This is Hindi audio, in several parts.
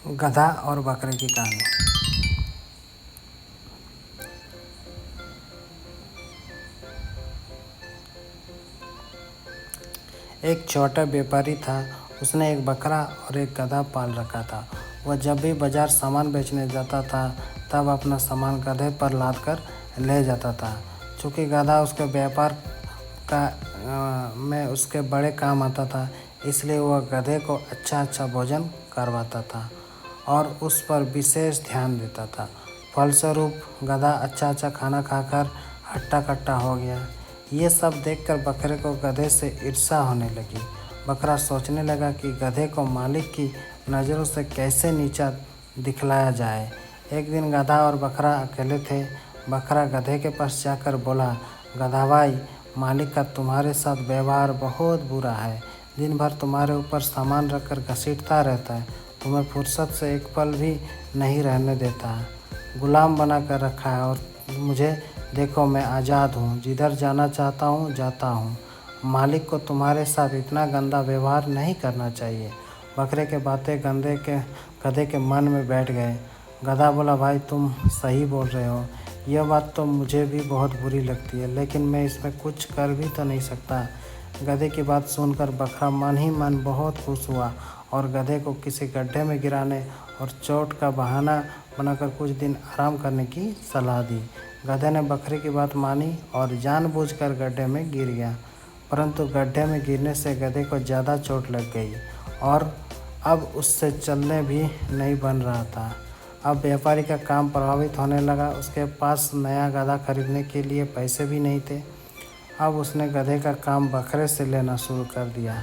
गधा और बकरे की कहानी। एक छोटा व्यापारी था। उसने एक बकरा और एक गधा पाल रखा था। वह जब भी बाजार सामान बेचने जाता था तब अपना सामान गधे पर लाद कर ले जाता था। चूँकि गधा उसके व्यापार में उसके बड़े काम आता था, इसलिए वह गधे को अच्छा भोजन करवाता था और उस पर विशेष ध्यान देता था। फलस्वरूप गधा अच्छा खाना खाकर हट्टा कट्टा हो गया। ये सब देखकर बकरे को गधे से ईर्ष्या होने लगी। बकरा सोचने लगा कि गधे को मालिक की नज़रों से कैसे नीचा दिखलाया जाए। एक दिन गधा और बकरा अकेले थे। बकरा गधे के पास जाकर बोला, गधा भाई, मालिक का तुम्हारे साथ व्यवहार बहुत बुरा है। दिन भर तुम्हारे ऊपर सामान रखकर घसीटता रहता है। तुम्हें फुर्सत से एक पल भी नहीं रहने देता है। गुलाम बना कर रखा है और मुझे देखो, मैं आज़ाद हूँ, जिधर जाना चाहता हूँ जाता हूँ। मालिक को तुम्हारे साथ इतना गंदा व्यवहार नहीं करना चाहिए। बकरे के बातें गधे के मन में बैठ गए। गधा बोला, भाई तुम सही बोल रहे हो। यह बात तो मुझे भी बहुत बुरी लगती है, लेकिन मैं इसमें कुछ कर भी तो नहीं सकता। गधे की बात सुनकर बकरा मन ही मन बहुत खुश हुआ और गधे को किसी गड्ढे में गिराने और चोट का बहाना बनाकर कुछ दिन आराम करने की सलाह दी। गधे ने बकरे की बात मानी और जानबूझकर गड्ढे में गिर गया, परंतु गड्ढे में गिरने से गधे को ज़्यादा चोट लग गई और अब उससे चलने भी नहीं बन रहा था। अब व्यापारी का काम प्रभावित होने लगा। उसके पास नया गधा खरीदने के लिए पैसे भी नहीं थे। अब उसने गधे का काम बकरे से लेना शुरू कर दिया।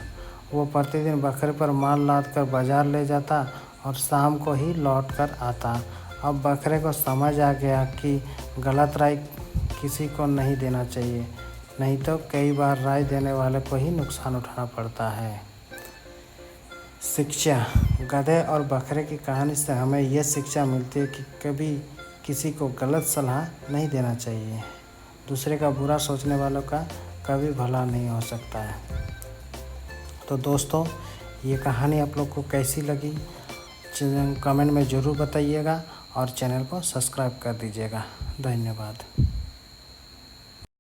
वो प्रतिदिन बकरे पर माल लाद कर बाजार ले जाता और शाम को ही लौट कर आता। अब बकरे को समझ आ गया कि गलत राय किसी को नहीं देना चाहिए, नहीं तो कई बार राय देने वाले को ही नुकसान उठाना पड़ता है। शिक्षा। गधे और बकरे की कहानी से हमें यह शिक्षा मिलती है कि कभी किसी को गलत सलाह नहीं देना चाहिए। दूसरे का बुरा सोचने वालों का कभी भला नहीं हो सकता है। तो दोस्तों, ये कहानी आप लोग को कैसी लगी कमेंट में ज़रूर बताइएगा और चैनल को सब्सक्राइब कर दीजिएगा। धन्यवाद।